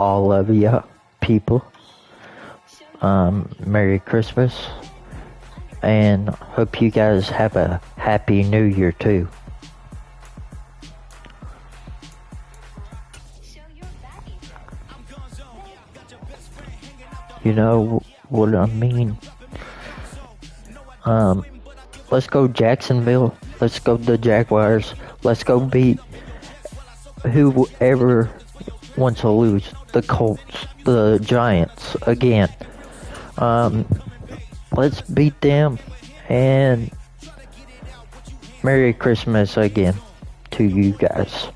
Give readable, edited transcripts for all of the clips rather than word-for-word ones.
all of you people. Merry Christmas, and hope you guys have a happy New Year too. You know what I mean? Let's go Jacksonville. Let's go the Jaguars. Let's go beat whoever wants to lose. The Colts, the Giants again. Let's beat them, and Merry Christmas again to you guys.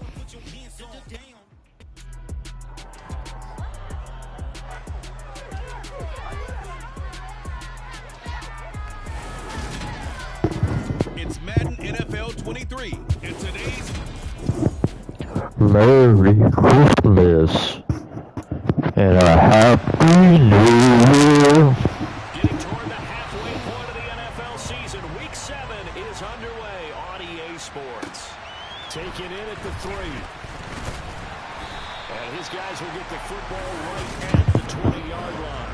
It's Madden NFL 23, and today's Merry Christmas and a Happy New Year. Getting toward the halfway point of the NFL season. Week 7 is underway on EA Sports. Take it in at the 3. And his guys will get the football right at the 20-yard line.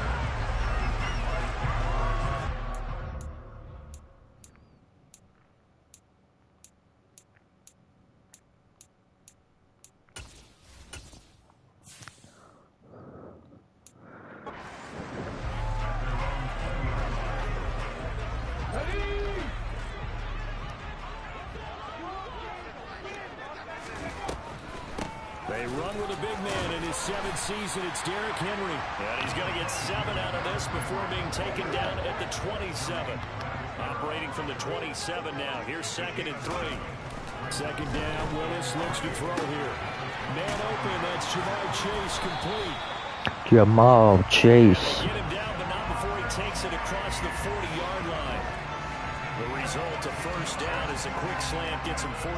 They run with a big man in his 7th season. It's Derrick Henry. And he's going to get 7 out of this before being taken down at the 27. Operating from the 27 now. Here's 2nd and 3. 2nd down. Willis looks to throw here. Man open. That's Ja'Marr Chase complete. Ja'Marr Chase. Get him down, but not before he takes it across the 40-yard line. The result, a first down as a quick slant gets him 14.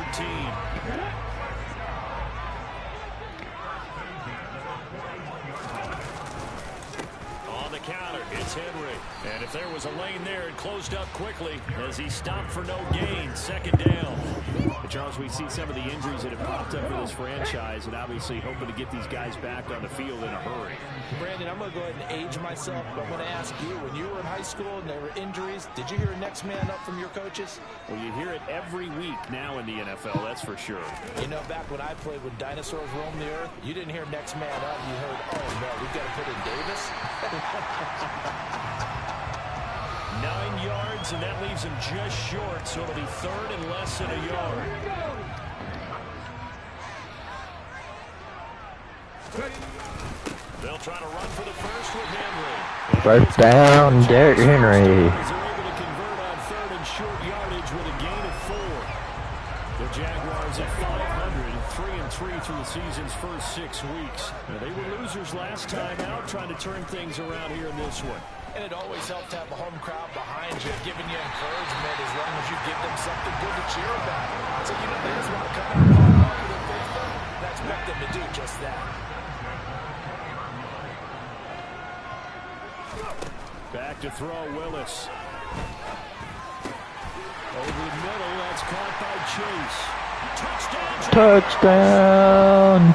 Counter, it's Henry. And if there was a lane there, it closed up quickly as he stopped for no gain. 2nd down. But Charles, we see some of the injuries that have popped up for this franchise, and obviously hoping to get these guys back on the field in a hurry. Brandon, I'm going to go ahead and age myself, but I'm going to ask you, when you were in high school and there were injuries, did you hear next man up from your coaches? Well, you hear it every week now in the NFL, that's for sure. You know, back when I played when dinosaurs roamed the earth, you didn't hear next man up. You heard, oh, no, we've got to put in Davis. 9 yards, and that leaves him just short, so it'll be 3rd and less than a yard. They'll try to run for the first with Henry. First down, Derrick Henry. They're able to convert on 3rd and short yardage with a gain of 4. The Jaguars at 500, 3-3 through the season's first 6 weeks. Now, they were losers last time out, trying to turn things around here in this one. And it always helps to have a home crowd behind you, giving you encouragement as long as you give them something good to cheer about. So, you know, they just want to come out and pop up with their faithful. I expect them to do just that. Back to throw, Willis. Over the middle, that's caught by Chase. Touchdown,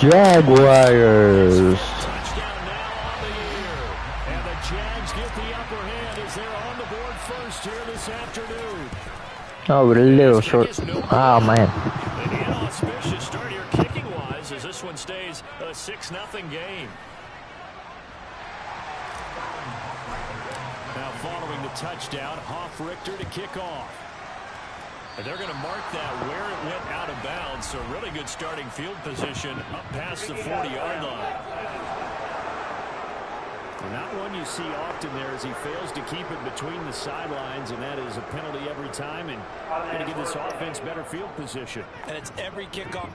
Jaguars. Touchdown now on the year. And the Jags get the upper hand as they're on the board first here this afternoon. Oh, a little short. Oh, man. And the inauspicious start here kicking-wise as this one stays a 6-0 game. Now following the touchdown, Hoff-Richter to kick off. And they're going to mark that where it went out of bounds. So really good starting field position up past the 40-yard line. And not one you see often there as he fails to keep it between the sidelines, and that is a penalty every time, and going to give this offense better field position. And it's every kickoff.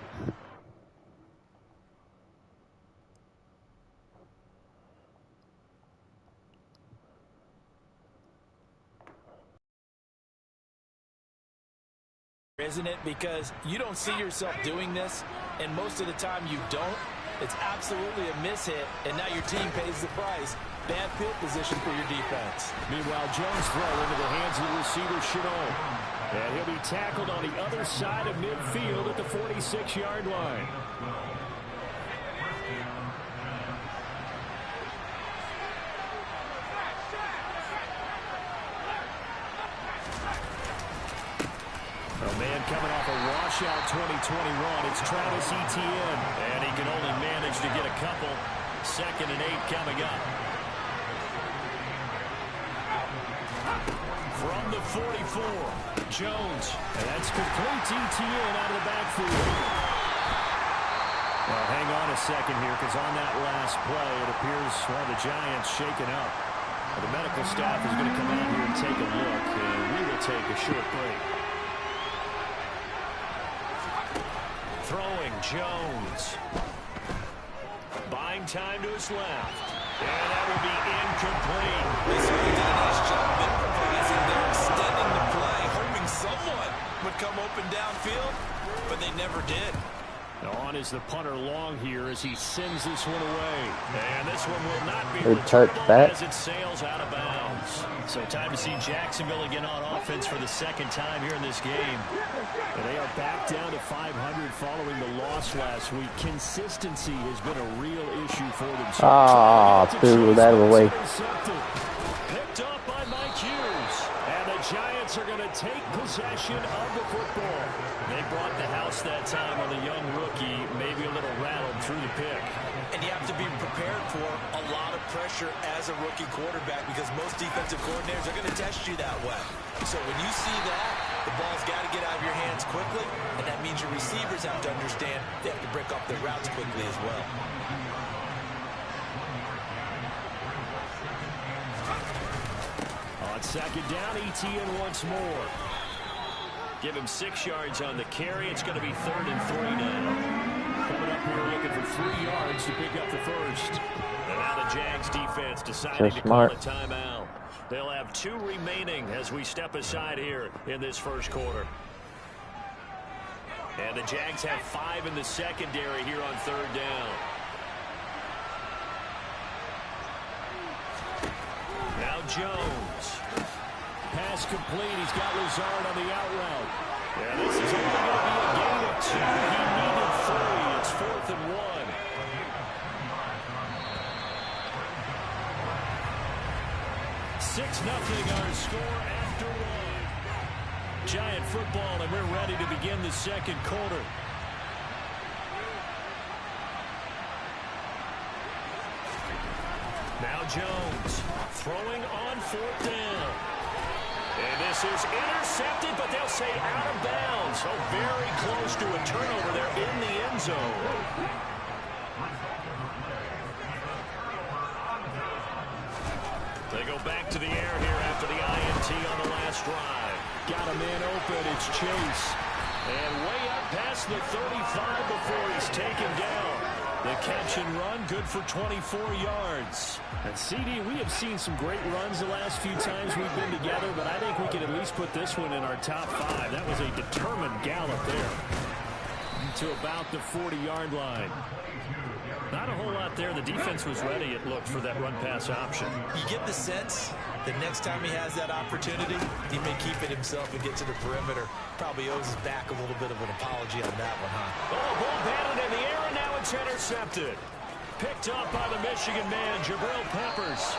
Isn't it? Because you don't see yourself doing this, and most of the time you don't. It's absolutely a mishit, and now your team pays the price. Bad field position for your defense. Meanwhile, Jones throw into the hands of the receiver, Shenault. And he'll be tackled on the other side of midfield at the 46-yard line. coming off a washout 2021. It's Travis Etienne. And he can only manage to get a couple. 2nd and 8 coming up. From the 44, Jones. And that's complete to Etienne out of the backfield. Well, hang on a second here, because on that last play, it appears one of the Giants shaken up. The medical staff is going to come out here and take a look, and we will take a short break. Throwing, Jones. Buying time to his left. And that will be incomplete. They certainly did a nice job improvising there, extending the play, hoping someone would come open downfield, but they never did. Now on is the punter Long here as he sends this one away. And this one will not be Good touch, returnable Pat. as it sails out of bounds. So time to see Jacksonville again on offense for the 2nd time here in this game. And they are back down to 500 following the loss last week. Consistency has been a real issue for them. Ah, threw that away. Picked up by Mike Hughes. And the Giants are going to take possession of the football. They brought the house that time on the young rookie, maybe a little rattled through the pick. And you have to be prepared for a lot of pressure as a rookie quarterback because most defensive coordinators are going to test you that way. So when you see that, the ball's got to get out of your hands quickly, and that means your receivers have to understand they have to break off their routes quickly as well. On 2nd down, Etienne once more. Give him 6 yards on the carry. It's going to be 3rd and 3 now. Coming up here looking for 3 yards to pick up the first. And now the Jags defense deciding to call a timeout. They'll have 2 remaining as we step aside here in this first quarter. And the Jags have 5 in the secondary here on 3rd down. Now Jones. Pass complete. He's got Lazard on the out route. Yeah, this is only going to be a gain of 2. He needed 3. It's 4th and 1. Nothing our score after 1. Giant football, and we're ready to begin the second quarter. Now Jones throwing on 4th down. And this is intercepted, but they'll say out of bounds. So very close to a turnover there in the end zone. They go back to the air here after the INT on the last drive. Got a man open. It's Chase. And way up past the 35 before he's taken down. The catch and run, good for 24 yards. And CD, we have seen some great runs the last few times we've been together, but I think we can at least put this one in our top 5. That was a determined gallop there to about the 40-yard line. Not a whole lot there. The defense was ready, it looked, for that run-pass option. You get the sense that next time he has that opportunity, he may keep it himself and get to the perimeter. Probably owes his back a little bit of an apology on that one, huh? Oh, ball batted in the air, and now it's intercepted. Picked up by the Michigan man, Jabril Peppers.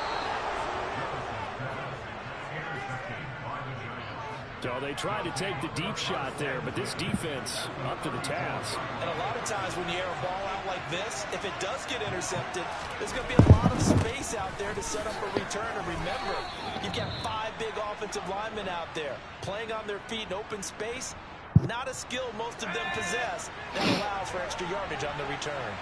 So they tried to take the deep shot there, but this defense up to the task. And a lot of times when you air a ball out like this, if it does get intercepted, there's going to be a lot of space out there to set up a return. And remember, you've got 5 big offensive linemen out there playing on their feet in open space. Not a skill most of them possess that allows for extra yardage on the return.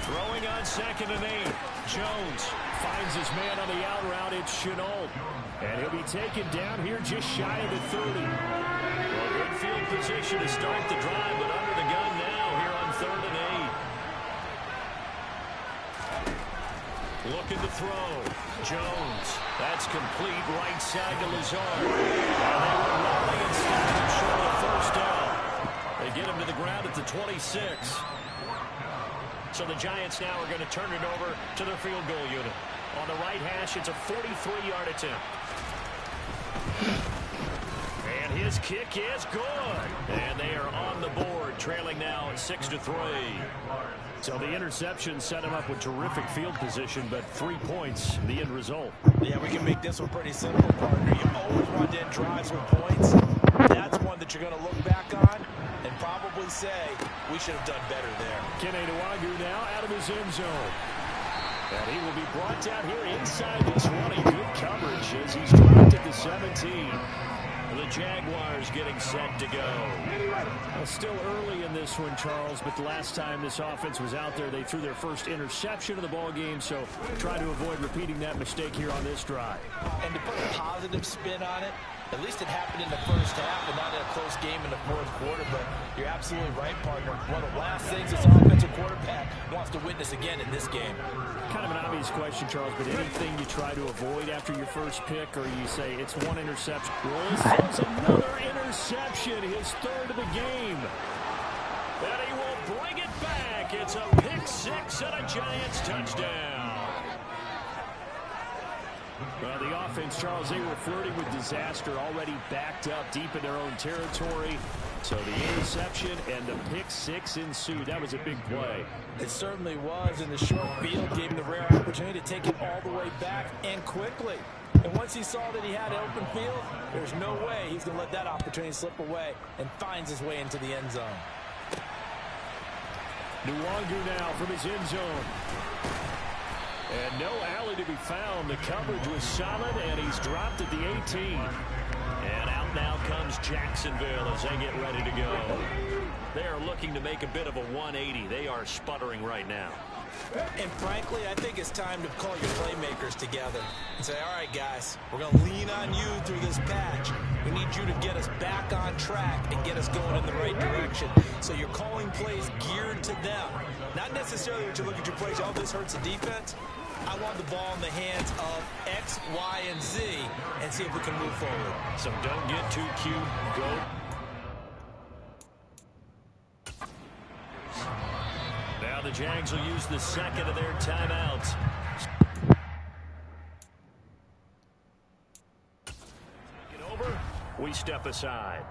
Throwing on 2nd and 8. Jones finds his man on the out route. It's Shenault. And he'll be taken down here just shy of the 30. Well, good field position to start the drive, but under the gun now here on 3rd and 8. Looking to throw. Jones. That's complete right side to Lazard. And they were rolling and stopping short of 1st down. They get him to the ground at the 26. So the Giants now are going to turn it over to their field goal unit. On the right hash, it's a 43-yard attempt. And his kick is good. And they are on the board, trailing now at 6-3. So the interception set him up with terrific field position, but 3 points, the end result. Yeah, we can make this one pretty simple, partner. You always want to end drives with points. That's one that you're going to look back on and probably say, we should have done better there. Kene Nwangwu now out of his end zone. And he will be brought down here inside the 20. Good coverage as he's dropped at the 17. The Jaguars getting set to go. Well, still early in this one, Charles, but the last time this offense was out there, they threw their first interception of the ball game, so try to avoid repeating that mistake here on this drive. And to put a positive spin on it, at least it happened in the first half and not in a close game in the fourth quarter, but you're absolutely right, partner. One of the last things this offensive quarterback wants to witness again in this game. Kind of an obvious question, Charles, but anything you try to avoid after your first pick, or you say it's one interception? Willis throws another interception, his third of the game. And he will bring it back. It's a pick six and a Giants touchdown. Well, the offense, Charles, they were flirting with disaster, already backed up deep in their own territory. So the interception and the pick six ensued. That was a big play. It certainly was, and the short field gave him the rare opportunity to take it all the way back and quickly. And once he saw that he had an open field, there's no way he's going to let that opportunity slip away, and finds his way into the end zone. Nwangwu now from his end zone. And no alley to be found. The coverage was solid, and he's dropped at the 18. And out now comes Jacksonville as they get ready to go. They are looking to make a bit of a 180. They are sputtering right now. And frankly, I think it's time to call your playmakers together and say, all right, guys, we're going to lean on you through this patch. We need you to get us back on track and get us going in the right direction. So you're calling plays geared to them. Not necessarily what you look at your plays, oh, this hurts the defense. I want the ball in the hands of X, Y, and Z and see if we can move forward. So don't get too cute. Go. Now the Jags will use the second of their timeouts. Get over. We step aside.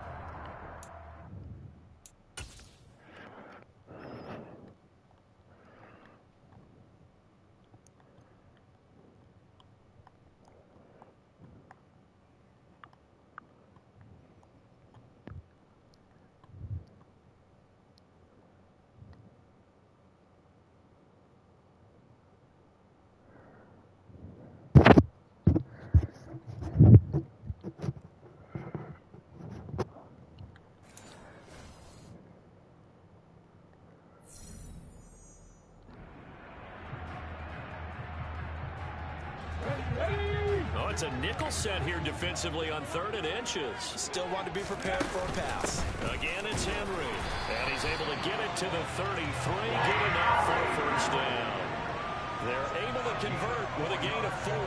It's a nickel set here defensively on 3rd and inches. Still want to be prepared for a pass. Again, it's Henry. And he's able to get it to the 33. Good enough for a first down. They're able to convert with a gain of 4.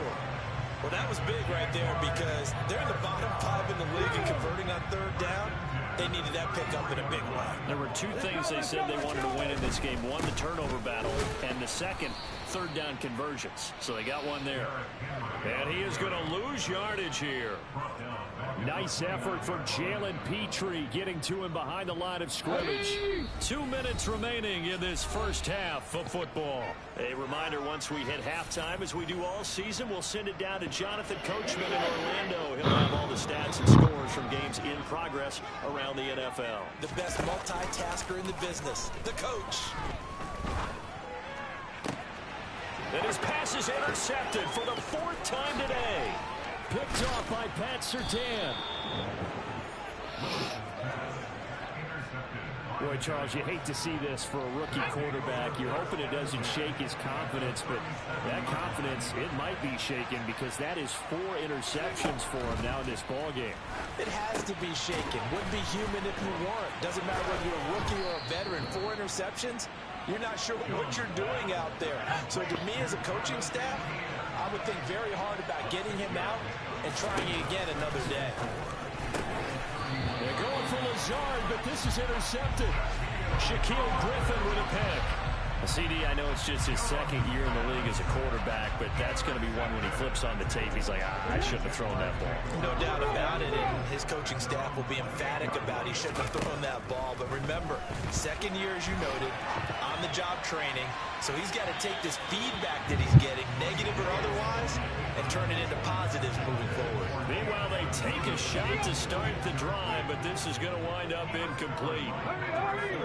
Well, that was big right there because they're in the bottom 5 in the league and converting on 3rd down. They needed that pickup in a big way. There were 2 things they said they wanted to win in this game. One, the turnover battle, and the second, 3rd down conversions. So they got one there. And he is going to lose yardage here. Nice effort from Jalen Petrie getting to him behind the line of scrimmage. 2 minutes remaining in this first half of football. A reminder, once we hit halftime, as we do all season, we'll send it down to Jonathan Coachman in Orlando. He'll have all the stats and scores from games in progress around the NFL. The best multitasker in the business, the coach. And his pass is intercepted for the 4th time today. Picked off by Pat Surtain. Boy, Charles, you hate to see this for a rookie quarterback. You're hoping it doesn't shake his confidence, but that confidence, it might be shaken because that is 4 interceptions for him now in this ballgame. It has to be shaken. Wouldn't be human if you weren't. Doesn't matter whether you're a rookie or a veteran. 4 interceptions, you're not sure what you're doing out there. So to me as a coaching staff, I would think very hard about getting him out and trying again another day. They're going for Lazard, but this is intercepted. Shaquille Griffin with a pick. CD, I know it's just his 2nd year in the league as a quarterback, but that's going to be one when he flips on the tape. He's like, I shouldn't have thrown that ball. No doubt about it, and his coaching staff will be emphatic about he shouldn't have thrown that ball. But remember, 2nd year, as you noted, on on-the-job training, so he's got to take this feedback that he's getting, negative or otherwise, and turn it into positives moving forward. Meanwhile, they take a shot to start the drive, but this is going to wind up incomplete. Hurry!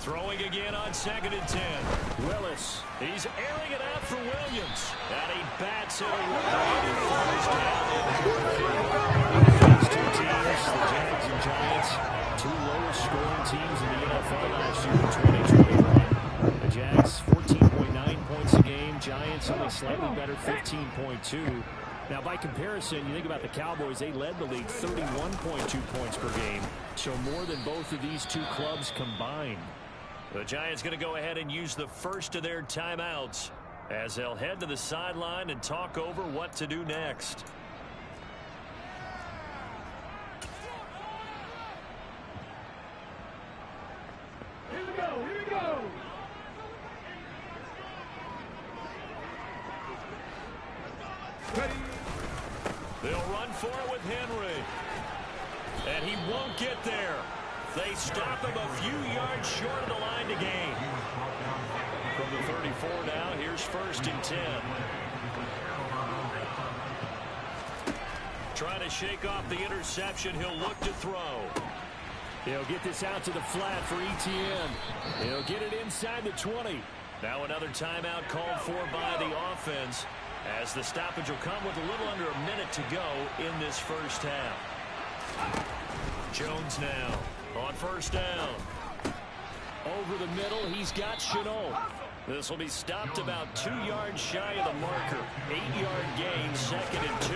Throwing again on 2nd and 10. Willis, he's airing it out for Williams. And he bats it away. These two teams, the Jags and Giants, two lowest scoring teams in the NFL last year in 2021. The Jags, 14.9 points a game. Giants only slightly better, 15.2. Now, by comparison, you think about the Cowboys, they led the league 31.2 points per game. So more than both of these two clubs combined. The Giants going to go ahead and use the first of their timeouts as they'll head to the sideline and talk over what to do next. Here we go, here we go. Ready. They'll run for it with Henry. And he won't get there. They stop him a few yards short of the line to gain. From the 34 now, here's 1st and 10. Trying to shake off the interception. He'll look to throw. He'll get this out to the flat for Etienne. He'll get it inside the 20. Now another timeout called for by the offense, as the stoppage will come with a little under a minute to go in this first half. Jones now on 1st down. Over the middle, he's got Shenault. This will be stopped about 2 yards shy of the marker. 8-yard gain, 2nd and 2.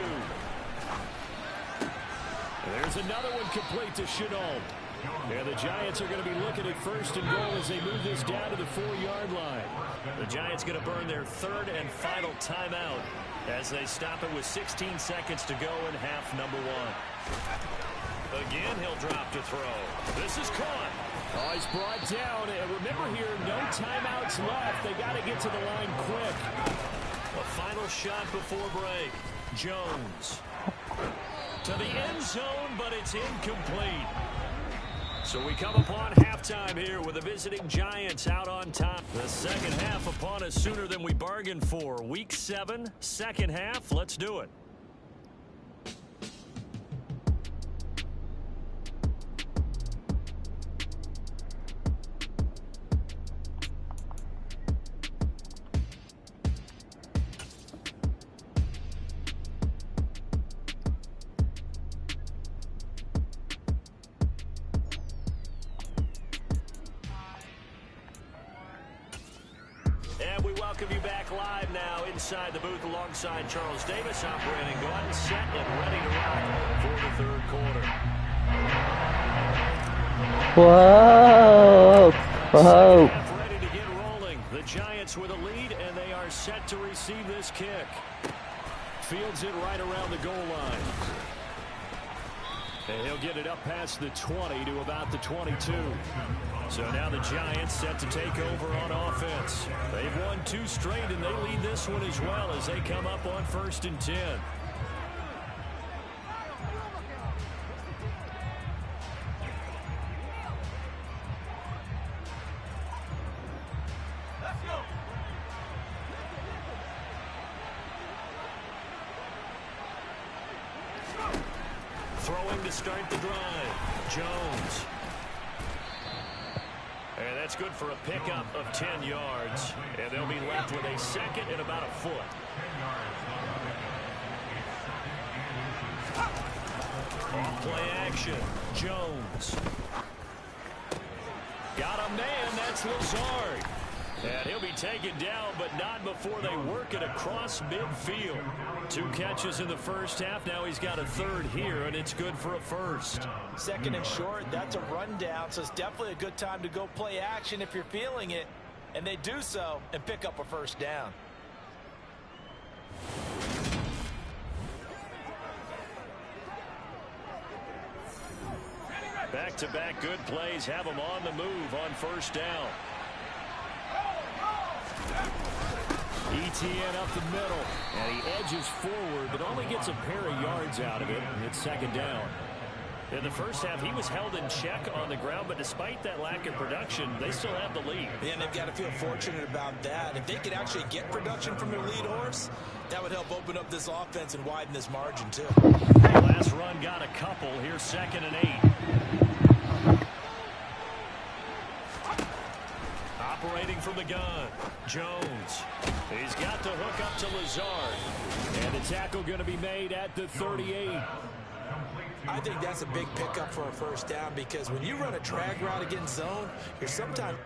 There's another one complete to Shenault. And the Giants are going to be looking at 1st and goal as they move this down to the 4-yard line. The Giants going to burn their 3rd and final timeout as they stop it with 16 seconds to go in half number 1. Again, he'll drop to throw. This is caught. Oh, he's brought down. And remember here, no timeouts left. They got to get to the line quick. A final shot before break. Jones to the end zone, but it's incomplete. So we come upon halftime here with the visiting Giants out on top. The second half upon us sooner than we bargained for. Week 7, second half. Let's do it. Welcome you back live now inside the booth alongside Charles Davis, operating gun, set and ready to rock for the 3rd quarter. Whoa! Whoa! Ready to get rolling. The Giants with a lead, and they are set to receive this kick. Fields it right around the goal line. And he'll get it up past the 20 to about the 22. So now the Giants set to take over on offense. They've won 2 straight, and they lead this one as well as they come up on 1st and 10. Let's go. Throwing to start the drive. Jones. And that's good for a pickup of 10 yards. And they'll be left with a 2nd and about a foot. Off play action. Jones. Got a man. That's Lazard. And he'll be taken down, but not before they work it across midfield. 2 catches in the first half. Now he's got a 3rd here, and it's good for a 1st. 2nd and short, that's a rundown, so it's definitely a good time to go play action if you're feeling it. And they do so and pick up a 1st down. Back-to-back good plays have him on the move on first down. ETN up the middle, and he edges forward, but only gets a pair of yards out of it. It's second down. In the first half, he was held in check on the ground, but despite that lack of production, they still have the lead. And they've got to feel fortunate about that. If they could actually get production from their lead horse, that would help open up this offense and widen this margin, too. The last run got a couple. Here's 2nd and 8. Operating from the gun, Jones. He's got the hook up to Lazard. And the tackle going to be made at the 38. I think that's a big pickup for a first down because when you run a drag route against zone, you're sometimes...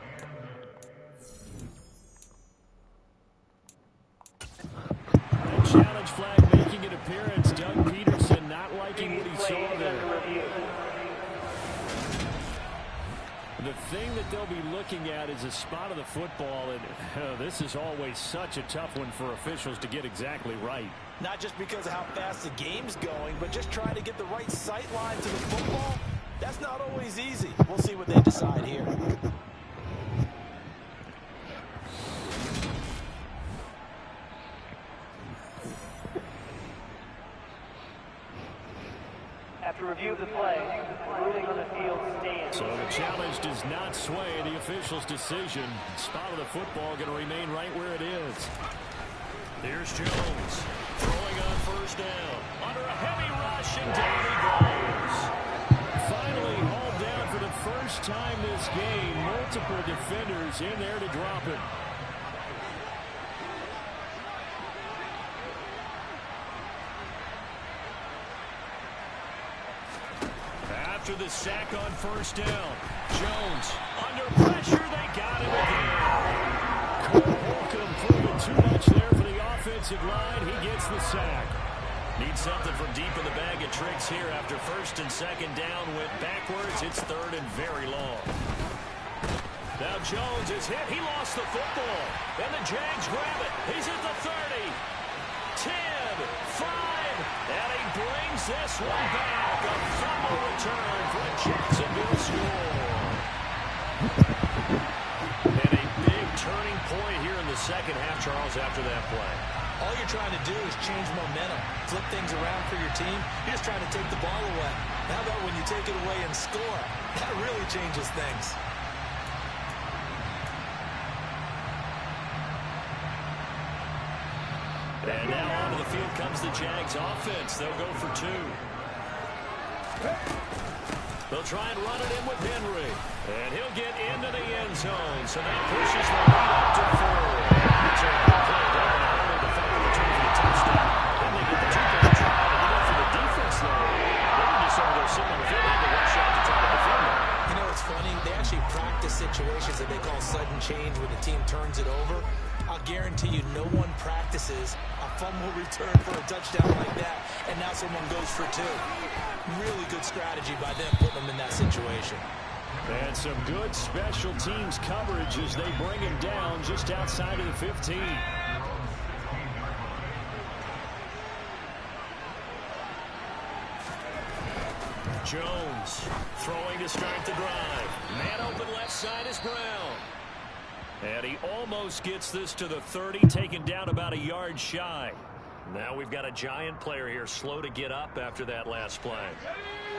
A challenge flag making an appearance. Doug Peterson not liking what he saw there. The thing that they'll be looking at is a spot of the football, and this is always such a tough one for officials to get exactly right. Not just because of how fast the game's going, but just trying to get the right sight line to the football. That's not always easy. We'll see what they decide here. After review of the play, ruling on the field stands. So the challenge does not sway the official's decision. Spot of the football going to remain right where it is. Here's Jones throwing on first down. Under a heavy rush, and down he goes. Finally hauled down for the first time this game. Multiple defenders in there to drop him. After the sack on first down, Jones under pressure. They got him again. Cole Holcomb proving too much there for the offensive line. He gets the sack. Needs something from deep in the bag of tricks here after first and second down went backwards. It's 3rd and very long. Now Jones is hit. He lost the football. And the Jags grab it. He's at the 30. 10, 5, and he brings this one back. A fumble return for a Jacksonville score. And a big turning point here in the second half, Charles, after that play. All you're trying to do is change momentum, flip things around for your team. You're just trying to take the ball away. How about when you take it away and score? That really changes things. And now onto the field comes the Jags offense. They'll go for 2. They'll try and run it in with Henry. And he'll get into the end zone. So that pushes the lead up to 4. It's a good play down. Not only the final return for the touchdown, then they get the 2-point try. And you know, for the defense, though, they can just sort of go sit on the field and rush out to try to defend them. You know, it's funny. They actually practice situations that they call sudden change when the team turns it over. I'll guarantee you no one practices a fumble return for a touchdown like that, and now someone goes for 2. Really good strategy by them putting them in that situation. And some good special teams coverage as they bring him down just outside of the 15. Jones throwing to start the drive. Man open left side is Brown. And he almost gets this to the 30, taken down about a yard shy. Now we've got a giant player here, slow to get up after that last play.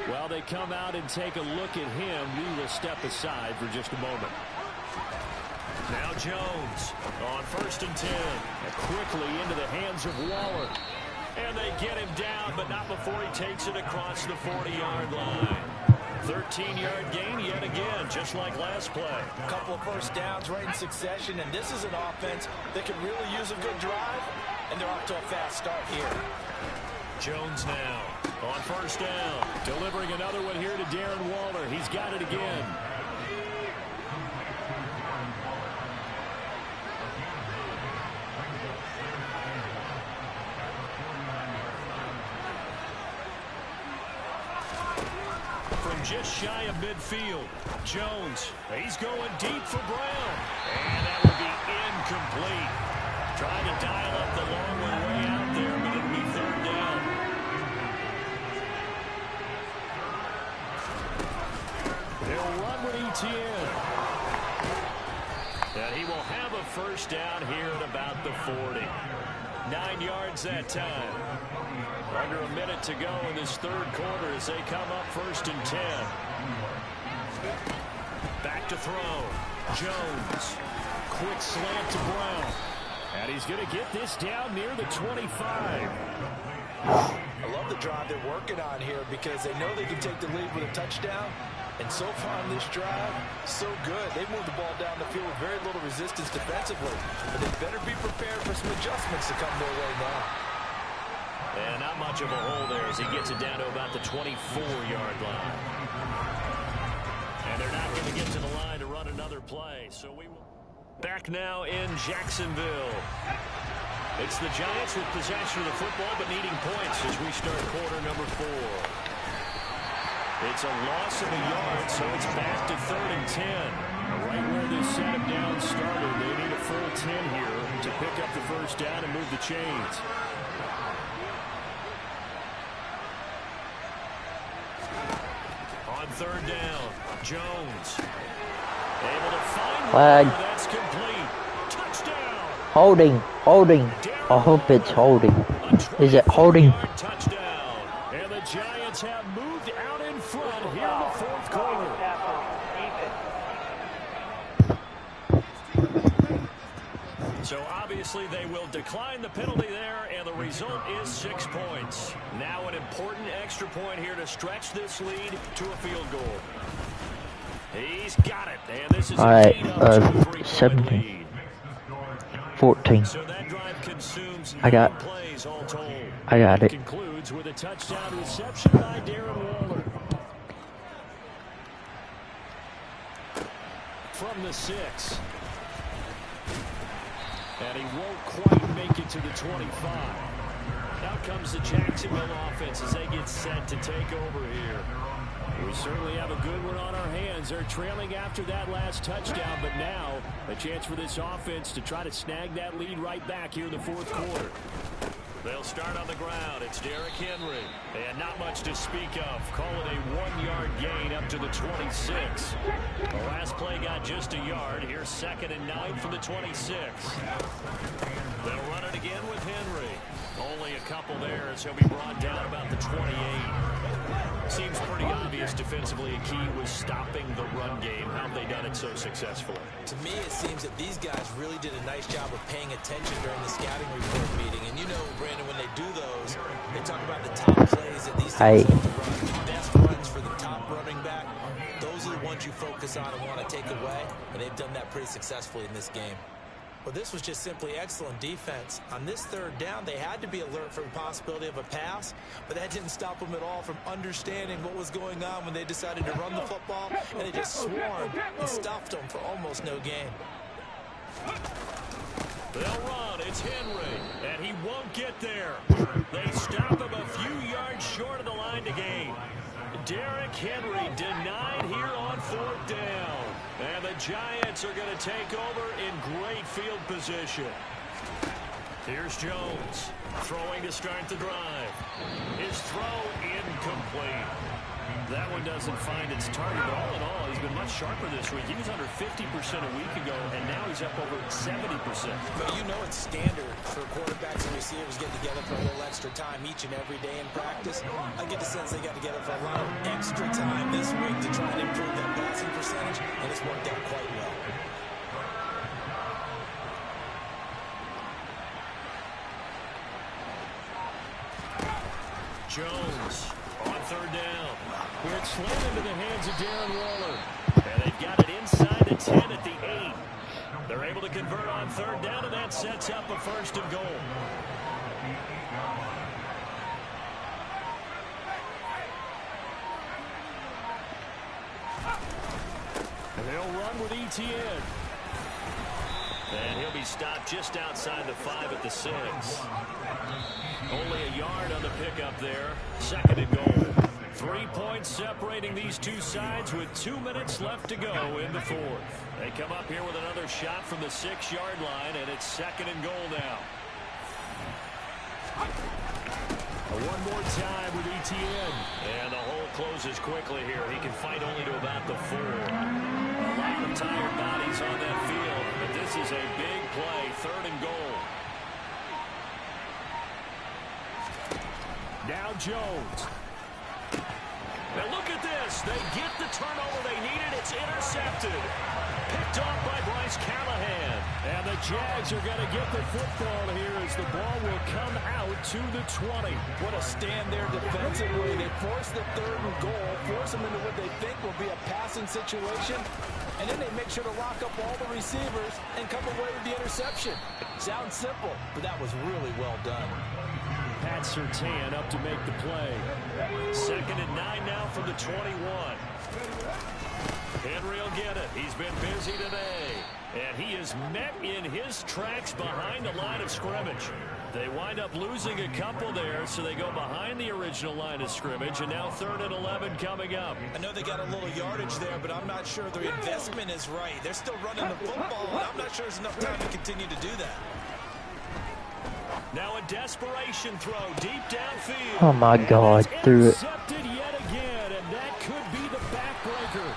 While they come out and take a look at him, we will step aside for just a moment. Now Jones on 1st and 10. Quickly into the hands of Waller. And they get him down, but not before he takes it across the 40-yard line. 13-yard gain yet again, just like last play. A couple of first downs right in succession, and this is an offense that could really use a good drive, and they're off to a fast start here. Jones now on 1st down, delivering another one here to Darren Waller. He's got it again. Just shy of midfield. Jones, he's going deep for Brown. And that would be incomplete. Trying to dial up the long one way out. first down here at about the 40. 9 yards that time. Under a minute to go in this third quarter as they come up 1st and 10. Back to throw. Jones. Quick slant to Brown. And he's going to get this down near the 25. I love the drive they're working on here because they know they can take the lead with a touchdown. And so far on this drive, so good. They moved the ball down the field with very little resistance defensively. But they better be prepared for some adjustments to come their way now. And not much of a hole there as he gets it down to about the 24-yard line. And they're not going to get to the line to run another play. So we will back now in Jacksonville. It's the Giants with possession of the football but needing points as we start quarter number 4. It's a loss of a yard, so it's back to 3rd and 10. Right where this set him down started, they need a full 10 here to pick up the first down and move the chains. On 3rd down, Jones. Able to find flag. That's complete. Touchdown. Holding. I hope it's holding. Is it holding? Touchdown. And the Giants have moved out in front here in the 4th quarter. So obviously they will decline the penalty there, and the result is 6 points. Now an important extra point here to stretch this lead to a field goal. He's got it, and this is All right, a 17, lead. 14. So that drive consumes I got 9 plays all told. it. Concludes with a touchdown reception by Darren Waller. From the 6. And he won't quite make it to the 25. Out comes the Jacksonville offense as they get set to take over here. We certainly have a good one on our hands. They're trailing after that last touchdown, but now a chance for this offense to try to snag that lead right back here in the 4th quarter. They'll start on the ground. It's Derrick Henry. And not much to speak of. Call it a 1-yard gain up to the 26. The last play got just a yard. Here's 2nd and 9 from the 26. They'll run it again with Henry. Only a couple there as he'll be brought down about the 28. Seems pretty obvious defensively a key was stopping the run game. How have they done it so successfully? To me, it seems that these guys really did a nice job of paying attention during the scouting report meeting. And you know, Brandon, when they do those, they talk about the top plays that these teams have to run. The best runs for the top running back. Those are the ones you focus on and want to take away. And they've done that pretty successfully in this game. Well, this was just simply excellent defense. On this 3rd down, they had to be alert for the possibility of a pass, but that didn't stop them at all from understanding what was going on when they decided to run the football, and they just swarmed and stuffed them for almost no gain. They'll run. It's Henry, and he won't get there. They stop him a few yards short of the line to gain. Derrick Henry denied here on 4th down. And the Giants are going to take over in great field position. Here's Jones throwing to start the drive. His throw incomplete. That one doesn't find its target, but all in all, he's been much sharper this week. He was under 50% a week ago, and now he's up over 70%. But you know it's standard for quarterbacks and receivers get together for a little extra time each and every day in practice. I get the sense they got together for a lot of extra time this week to try and improve that passing percentage, and it's worked out quite well. Jones on 3rd down. It's slammed into the hands of Darren Waller. And they've got it inside the 10 at the 8. They're able to convert on 3rd down, and that sets up a 1st and goal. And they'll run with Etienne. And he'll be stopped just outside the 5 at the 6. Only a yard on the pickup there. 2nd and goal. 3 points separating these two sides with 2 minutes left to go in the 4th. They come up here with another shot from the 6-yard line, and it's 2nd and goal now. One more time with ETN. And the hole closes quickly here. He can fight only to about the 4. A lot of tired bodies on that field, but this is a big play, 3rd and goal. Now Jones. Now look at this. They get the turnover they needed. It's intercepted. Picked off by Bryce Callahan. And the Jags are going to get the football here as the ball will come out to the 20. What a stand there defensively. They force the 3rd and goal, force them into what they think will be a passing situation, and then they make sure to lock up all the receivers and come away with the interception. Sounds simple, but that was really well done. Pat Surtain up to make the play. 2nd and 9 now from the 21. Henry will get it. He's been busy today. And he is met in his tracks behind the line of scrimmage. They wind up losing a couple there, so they go behind the original line of scrimmage, and now 3rd and 11 coming up. I know they got a little yardage there, but I'm not sure their investment is right. They're still running the football, and I'm not sure there's enough time to continue to do that. Now a desperation throw deep downfield. Oh my God, threw it. Intercepted yet again, and that could be the backbreaker.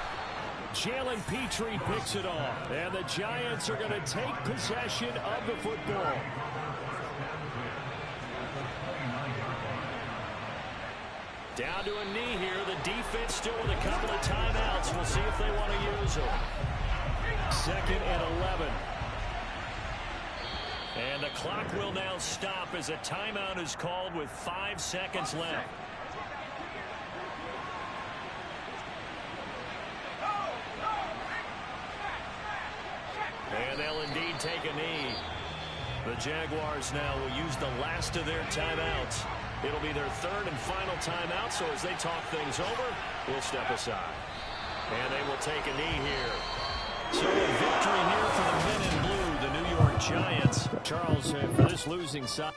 Jalen Petrie picks it off, and the Giants are going to take possession of the football. Down to a knee here. The defense still with a couple of timeouts. We'll see if they want to use them. 2nd and 11. And the clock will now stop as a timeout is called with 5 seconds left. And they'll indeed take a knee. The Jaguars now will use the last of their timeouts. It'll be their 3rd and final timeout, so as they talk things over, we'll step aside. And they will take a knee here. So a victory here for the men in blue, the New York Giants. Charles, for this losing side.